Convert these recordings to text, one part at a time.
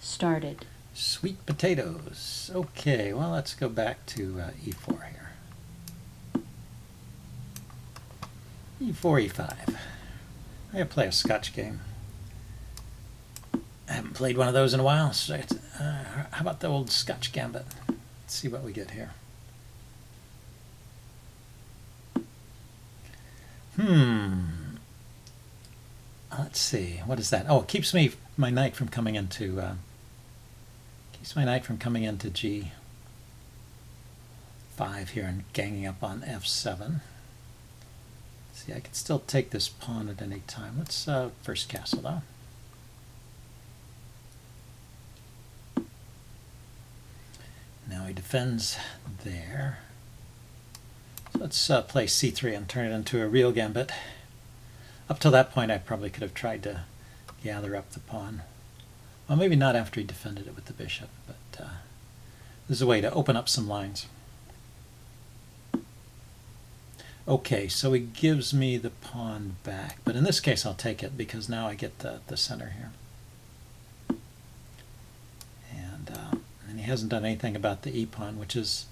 started. Sweet potatoes. Okay, well, let's go back to e4 here. e4, e5. I'm going to play a Scotch game. I haven't played one of those in a while, so how about the old Scotch gambit? Let's see what we get here. Let's see, what is that? Oh, it keeps my knight from coming into g5 here and ganging up on f7. See, I could still take this pawn at any time. Let's first castle though. Now he defends there. So let's play c3 and turn it into a real gambit. Up till that point I probably could have tried to gather up the pawn. Well, maybe not after he defended it with the bishop, but this is a way to open up some lines. Okay, so he gives me the pawn back, but in this case I'll take it because now I get the center here. And he hasn't done anything about the e-pawn, which is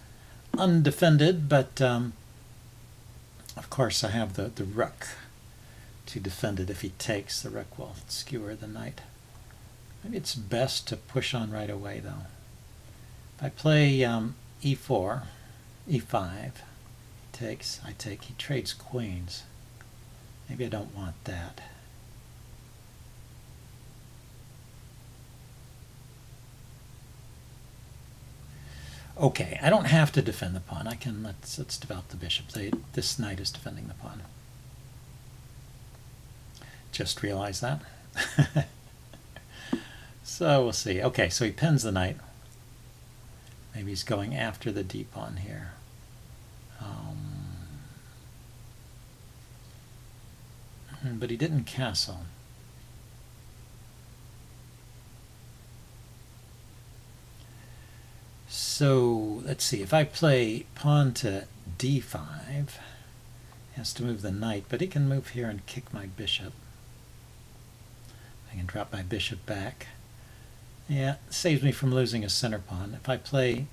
undefended, but of course I have the rook to defend it. If he takes, the rook will skewer the knight. Maybe it's best to push on right away though. If I play e4, e5, takes, I take, he trades queens. Maybe I don't want that. Okay, I don't have to defend the pawn. I can, let's develop the bishop. This knight is defending the pawn. Just realized that. So we'll see. Okay, so he pins the knight. Maybe he's going after the d pawn here. But he didn't castle. So let's see, if I play pawn to d5, he has to move the knight, but he can move here and kick my bishop. I can drop my bishop back. Yeah, it saves me from losing a center pawn. If I play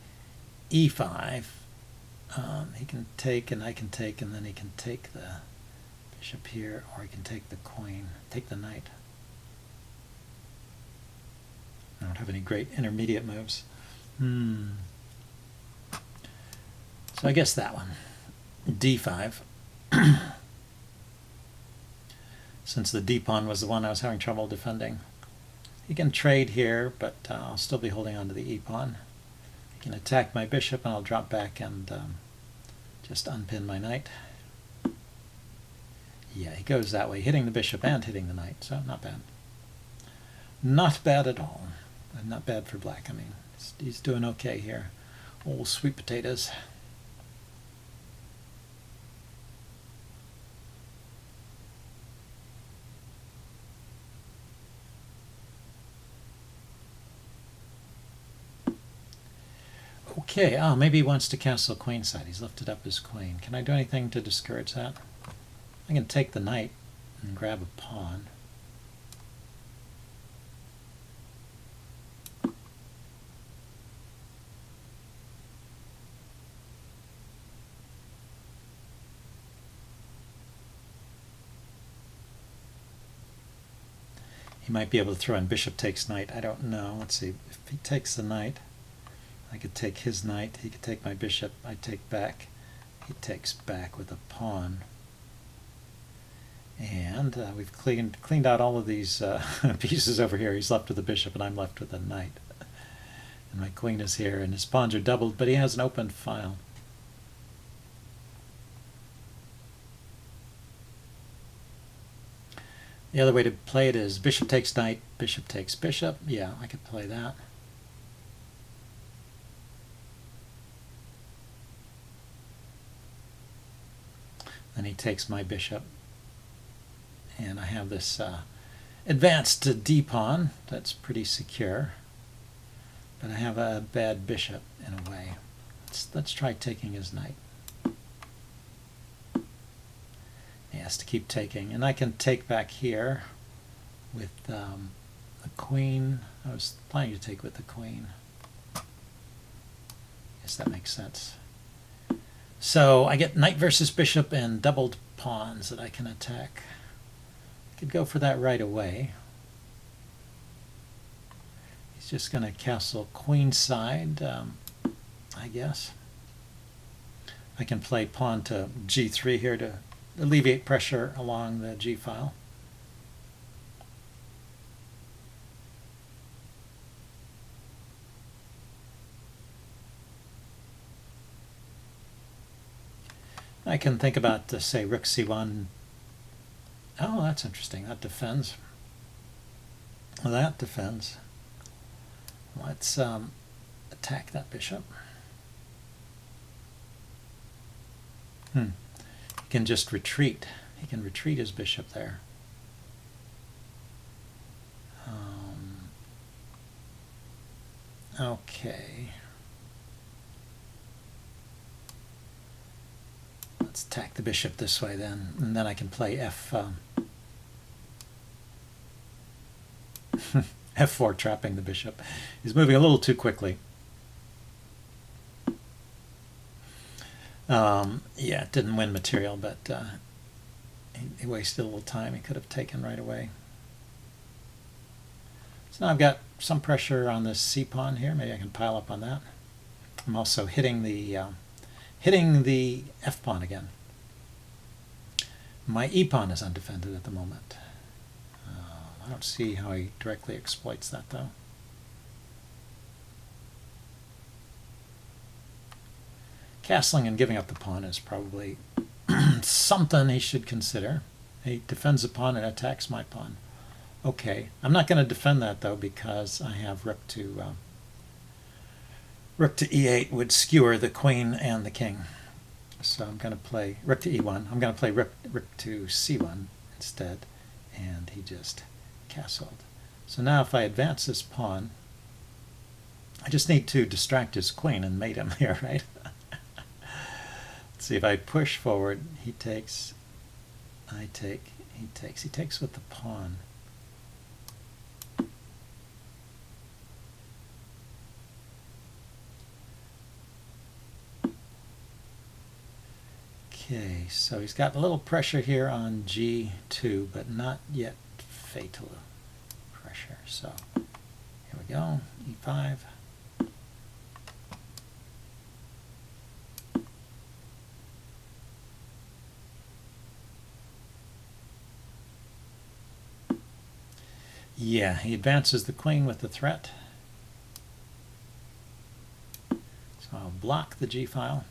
e5, he can take and I can take, and then he can take the bishop here, or he can take the queen, take the knight. I don't have any great intermediate moves. So I guess that one, d5. Since the d pawn was the one I was having trouble defending. He can trade here, but I'll still be holding on to the e pawn. He can attack my bishop, and I'll drop back and just unpin my knight. Yeah, he goes that way, hitting the bishop and hitting the knight, so not bad. Not bad at all. And not bad for black, I mean. He's doing okay here. Old sweet potatoes. Okay, maybe he wants to castle queenside. He's lifted up his queen. Can I do anything to discourage that? I can take the knight and grab a pawn. He might be able to throw in bishop takes knight. I don't know. Let's see. If he takes the knight, I could take his knight. He could take my bishop. I take back. He takes back with a pawn. And we've cleaned out all of these pieces over here. He's left with the bishop, and I'm left with the knight. And my queen is here, and his pawns are doubled, but he has an open file. The other way to play it is bishop takes knight, bishop takes bishop. Yeah, I could play that. Then he takes my bishop. And I have this advanced d-pawn that's pretty secure. But I have a bad bishop in a way. Let's try taking his knight. He has to keep taking, and I can take back here with the queen. I was planning to take with the queen. Guess that makes sense. So I get knight versus bishop and doubled pawns that I can attack. I could go for that right away. He's just going to castle queenside, I guess. I can play pawn to g3 here to alleviate pressure along the g file. I can think about, say, rook c1. Oh, that's interesting. That defends. That defends. Let's attack that bishop. He can just retreat. He can retreat his bishop there. Okay. Let's attack the bishop this way then, and then I can play f4, trapping the bishop. He's moving a little too quickly. Yeah, it didn't win material, but he wasted a little time. He could have taken right away. So now I've got some pressure on this c pawn here. Maybe I can pile up on that. I'm also hitting the f pawn again. My e pawn is undefended at the moment. I don't see how he directly exploits that though. Castling and giving up the pawn is probably something he should consider. He defends the pawn and attacks my pawn. Okay, I'm not going to defend that though because I have rook to e8 would skewer the queen and the king. So I'm going to play rook to e1. I'm going to play rook to c1 instead, and he just castled. So now if I advance this pawn, I just need to distract his queen and mate him here, right? Let's see, if I push forward, he takes, I take, he takes with the pawn. Okay, so he's got a little pressure here on g2, but not yet fatal pressure. So here we go, e5. Yeah, he advances the queen with the threat. So I'll block the g file.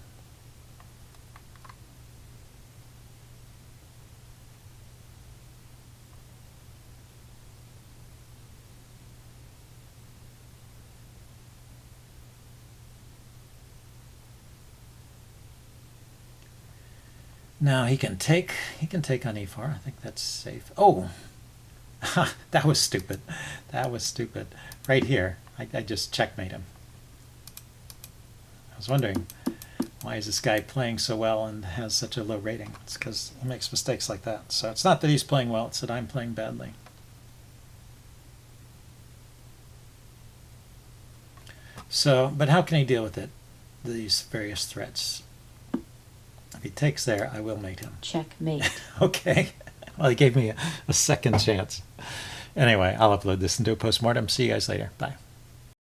Now he can take on e4. I think that's safe. Oh, that was stupid. That was stupid. Right here, I just checkmate him. I was wondering, why is this guy playing so well and has such a low rating? It's because he makes mistakes like that. So it's not that he's playing well, it's that I'm playing badly. So, but how can he deal with it? These various threats. If he takes there, I will mate him. Checkmate. Okay. Well, he gave me a second chance. Anyway, I'll upload this and do a postmortem. See you guys later. Bye.